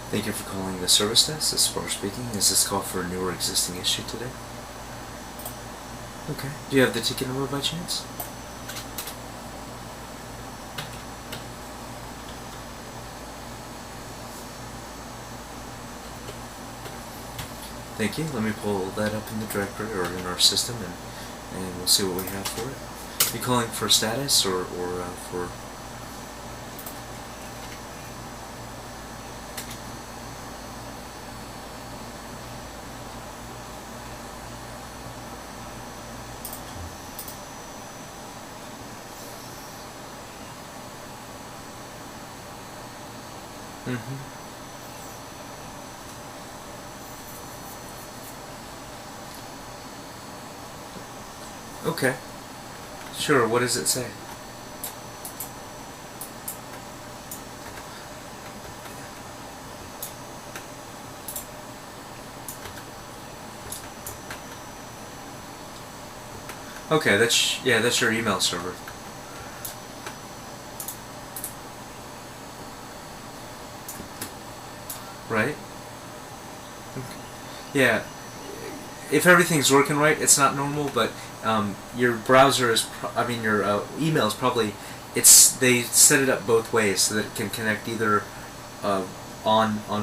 Thank you for calling the service desk. This is Squirrel speaking. Is this call for a new or existing issue today? Okay. Do you have the ticket number by chance? Thank you. Let me pull that up in the directory or in our system, and we'll see what we have for it. Are you calling for status or for... Okay. Sure, what does it say? Okay, that's your email server. Right? Okay. Yeah. If everything's working right, it's not normal, but your browser is, your email is probably, they set it up both ways so that it can connect either on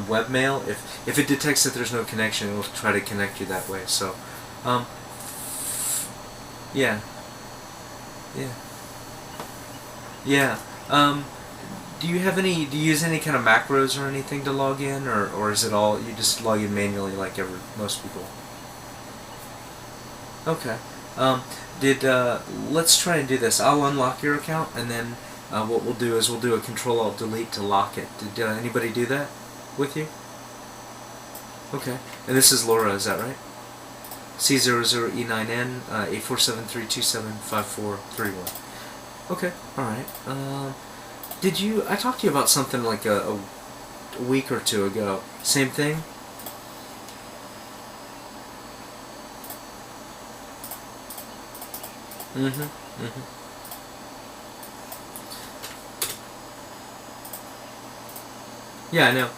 webmail. If it detects that there's no connection, it will try to connect you that way. So, yeah, yeah, yeah. Do you use any kind of macros or anything to log in, or is it all, you just log in manually like most people? Okay. Let's try and do this. I'll unlock your account, and then what we'll do is we'll do a Control-Alt-Delete to lock it. Did anybody do that with you? Okay. And this is Laura, is that right? C00E9N 847-327-5431. Okay. All right. I talked to you about something like a week or two ago. Same thing? Yeah, I know.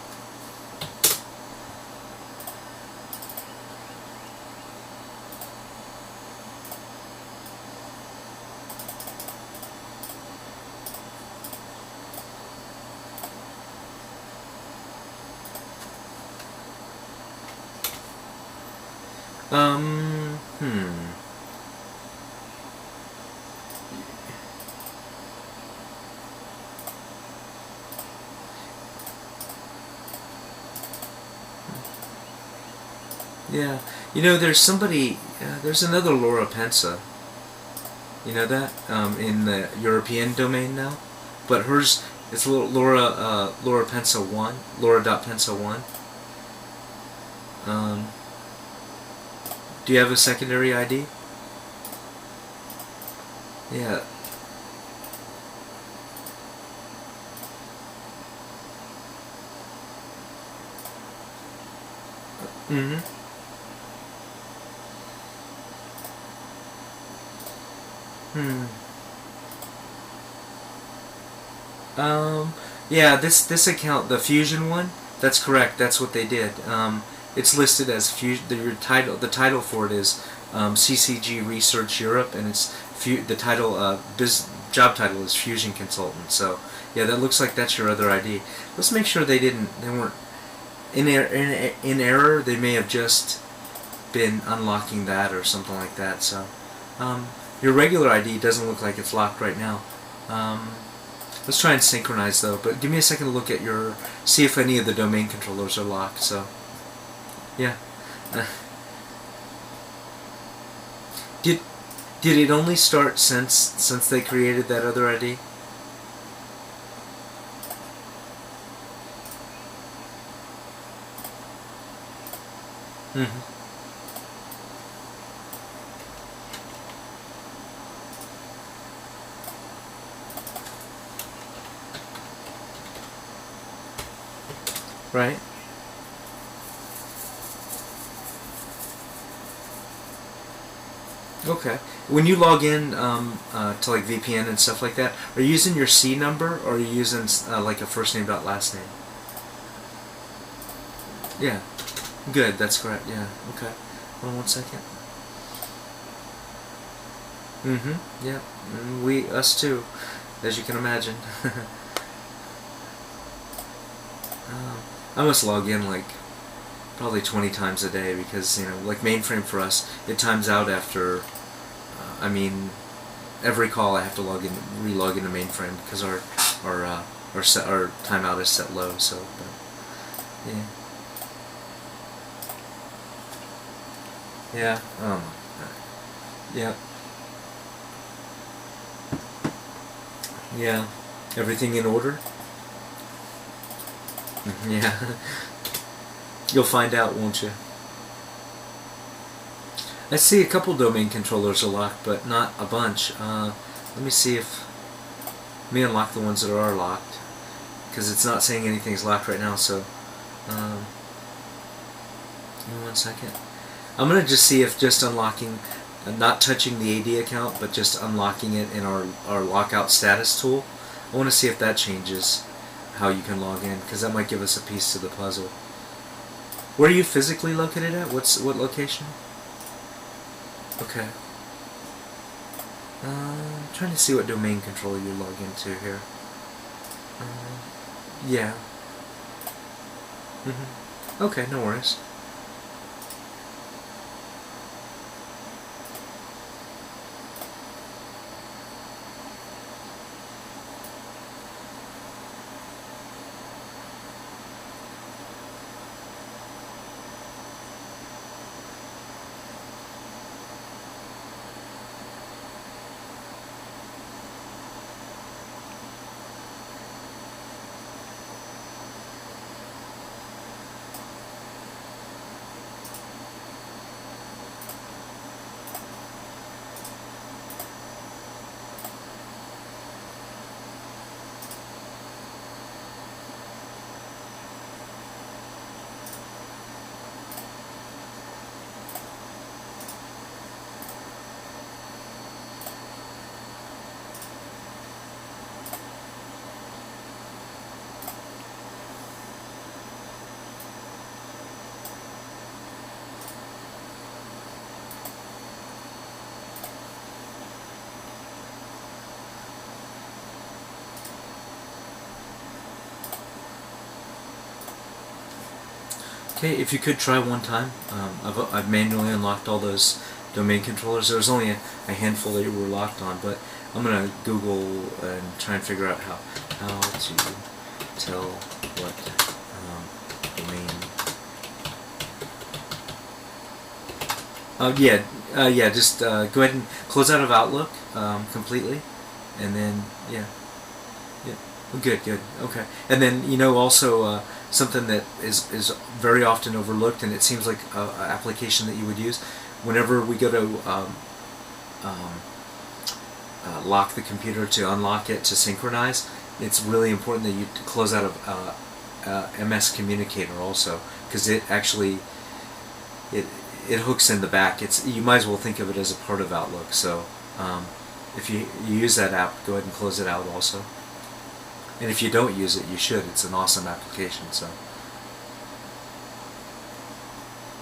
Yeah, there's another Laura Pensa. You know that? In the European domain now? But hers, it's Laura Pensa 1, Laura.Pensa 1. Do you have a secondary ID? Yeah. Yeah, this account, the Fusion one, that's correct. That's what they did. It's listed as Fusion. The title for it is CCG Research Europe, and it's the title, job title is Fusion Consultant. So yeah, that looks like that's your other ID. Let's make sure they weren't in error. They may have just been unlocking that or something like that. So your regular ID doesn't look like it's locked right now. Let's try and synchronize though, but give me a second to look at see if any of the domain controllers are locked. So yeah. Did it only start since they created that other ID? Right? Okay. When you log in to like VPN and stuff like that, are you using your C number or are you using like a first name dot last name? Yeah. Good. That's correct. Yeah. Okay. Hold on 1 second. Mm-hmm. Yeah. Us too, as you can imagine. I must log in like probably 20 times a day because, like mainframe for us, it times out after, I mean, every call I have to re-log into mainframe because our timeout is set low. So, but, yeah. Yeah. Oh my God. Yeah. Yeah. Everything in order? Yeah. You'll find out, won't you? I see a couple domain controllers are locked, but not a bunch. Let me see if... Let me unlock the ones that are locked, because it's not saying anything's locked right now, so... Give me 1 second. I'm going to just see if just unlocking... not touching the AD account, but just unlocking it in our lockout status tool. I want to see if that changes how you can log in, because that might give us a piece to the puzzle. Where are you physically located at? What location? Okay. I'm trying to see what domain controller you log into here. Yeah. Okay, no worries. Okay, if you could try one time. I've manually unlocked all those domain controllers. There was only a handful that you were locked on, but I'm gonna Google and try and figure out how to tell what domain. Yeah. Just go ahead and close out of Outlook completely, and then yeah. Good. Okay. And then also something that is very often overlooked, and it seems like an application that you would use whenever we go to lock the computer to unlock it to synchronize. It's really important that you close out of MS Communicator also, because it actually it hooks in the back. You might as well think of it as a part of Outlook. So if you use that app, go ahead and close it out also. And if you don't use it, you should. It's an awesome application. So,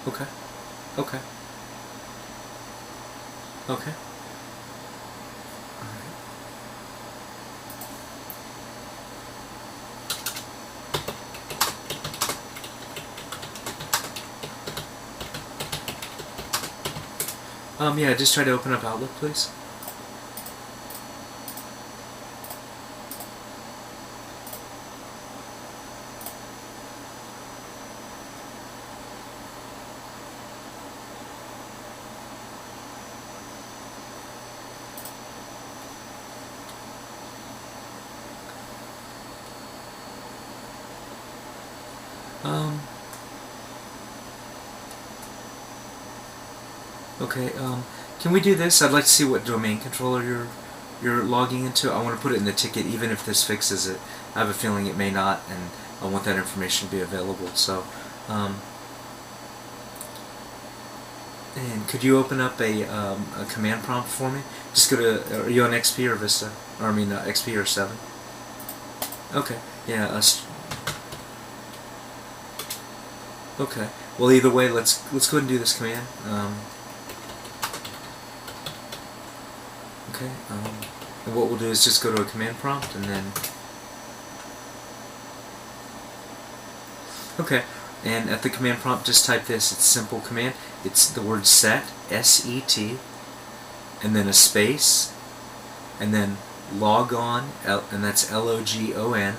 okay. All right. Yeah, just try to open up Outlook, please. Okay, can we do this? I'd like to see what domain controller you're logging into. I want to put it in the ticket even if this fixes it. I have a feeling it may not, and I want that information to be available. So, and could you open up a command prompt for me? Just go to, are you on XP or Vista? Or I mean XP or 7? Okay, yeah, Okay. Well, either way, let's go ahead and do this command. Okay. And what we'll do is just go to a command prompt and then. Okay. And at the command prompt, just type this. It's a simple command. It's the word set, S-E-T, and then a space, and then logon, and that's L-O-G-O-N,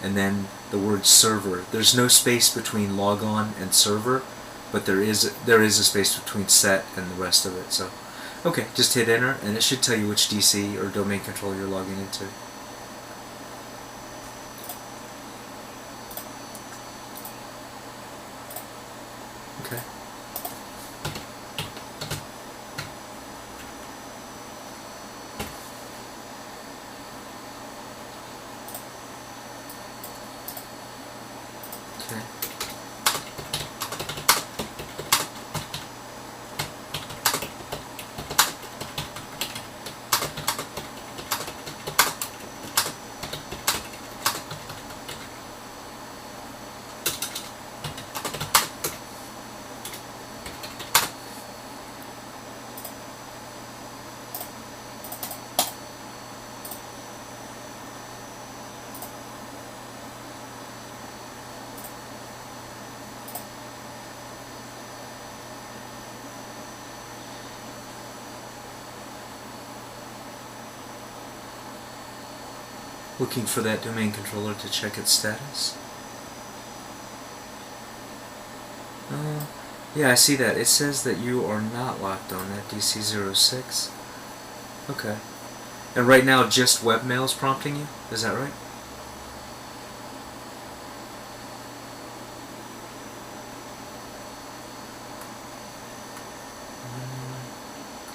and then the word server. There's no space between logon and server, but there is a space between set and the rest of it. So, okay, just hit enter, and it should tell you which DC or domain controller you're logging into. Okay. Okay. Looking for that domain controller to check its status. Yeah, I see that. It says that you are not locked on that DC06. Okay. And right now just webmail is prompting you? Is that right?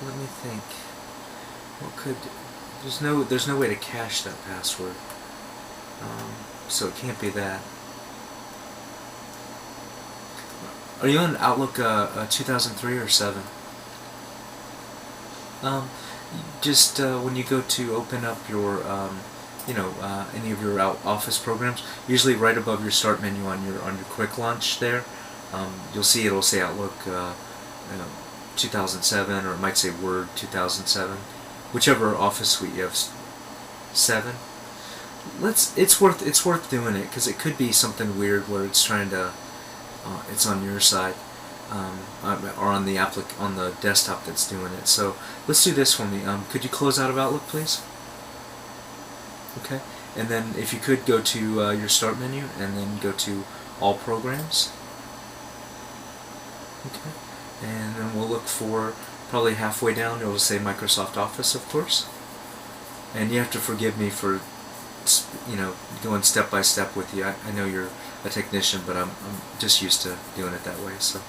Let me think. What could... There's no way to cache that password. So it can't be that. Are you on Outlook 2003 or 7? Just when you go to open up your, any of your Office programs, usually right above your Start menu on your Quick Launch there, you'll see it'll say Outlook 2007, or it might say Word 2007. Whichever Office suite you have, 7. It's worth doing it, because it could be something weird where it's trying to it's on your side, or on the desktop that's doing it. So let's do this for me. Could you close out of Outlook, please? Okay, and then if you could go to your Start menu and then go to All Programs. Okay, and then we'll look for. Probably halfway down it will say Microsoft Office, of course. And you have to forgive me for, going step by step with you. I know you're a technician, but I'm just used to doing it that way. So,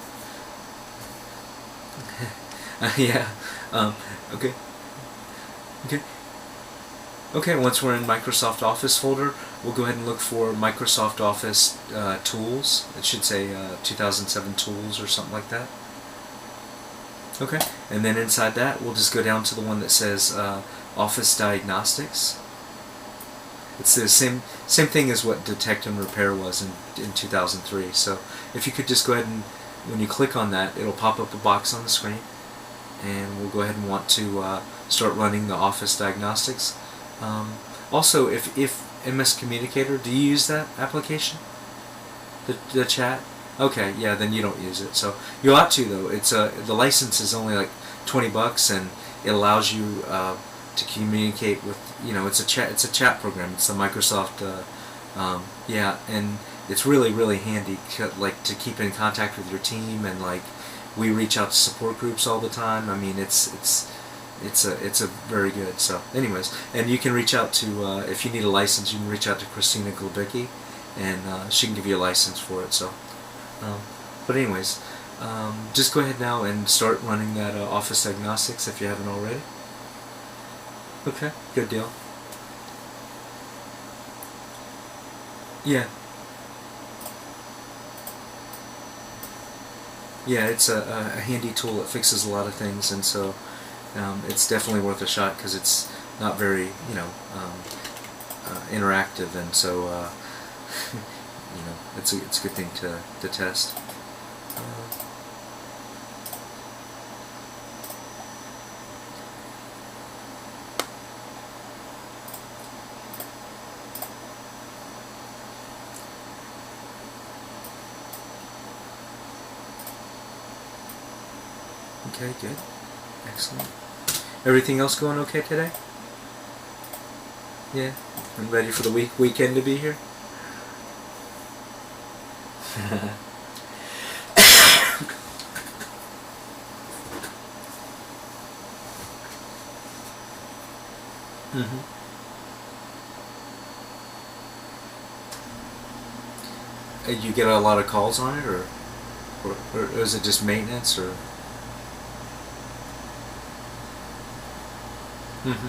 yeah. Okay. Okay. Once we're in Microsoft Office folder, we'll go ahead and look for Microsoft Office Tools. It should say 2007 Tools or something like that. Okay, and then inside that, we'll just go down to the one that says Office Diagnostics. It's the same thing as what Detect and Repair was in 2003. So if you could just go ahead and, when you click on that, it'll pop up a box on the screen, and we'll go ahead and want to start running the Office Diagnostics. Also, if MS Communicator, do you use that application? The chat? Okay, yeah, then you don't use it. So you ought to, though. It's the license is only like $20, and it allows you to communicate with. It's a chat program. It's the Microsoft. Yeah, and it's really handy, like, to keep in contact with your team, and like we reach out to support groups all the time. I mean, it's a very good. So, anyways, and you can reach out to if you need a license, you can reach out to Christina Glebicki, and she can give you a license for it. So. But anyways, just go ahead now and start running that Office Diagnostics if you haven't already. Okay, good deal. Yeah. Yeah, it's a handy tool. It fixes a lot of things, and so it's definitely worth a shot, because it's not very, interactive, and so it's a good thing to test. Okay, good. Excellent. Everything else going okay today? Yeah. I'm ready for the weekend to be here? Mm-hmm. You get a lot of calls on it, or is it just maintenance, or? Mm-hmm.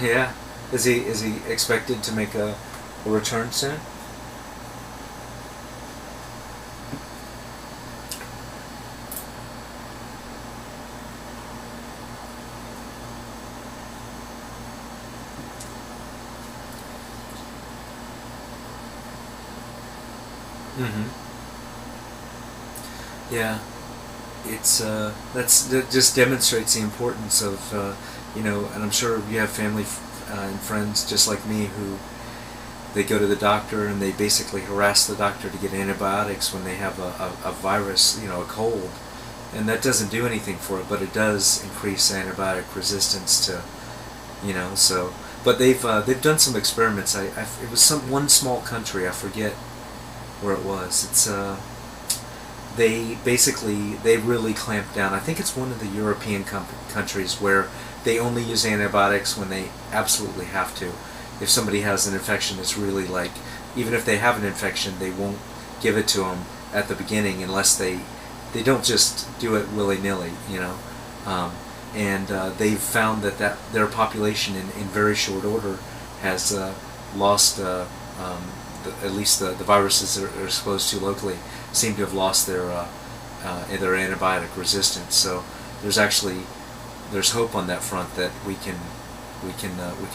Yeah. Is he expected to make a return soon? Mm-hmm. Yeah. That just demonstrates the importance of and I'm sure you have family and friends just like me who they go to the doctor and they basically harass the doctor to get antibiotics when they have a virus, a cold, and that doesn't do anything for it, but it does increase antibiotic resistance to, so. But they've done some experiments. It was one small country, I forget where it was. It's they really clamped down. I think it's one of the European countries where they only use antibiotics when they absolutely have to. If somebody has an infection that's really even if they have an infection, they won't give it to them at the beginning unless they don't just do it willy-nilly, and they've found that their population in very short order has lost, at least the viruses that are exposed to locally seem to have lost their antibiotic resistance. So there's hope on that front that we can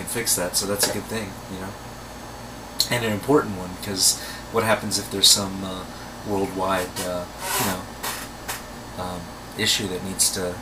fix that. So that's a good thing, and an important one, because what happens if there's some worldwide issue that needs to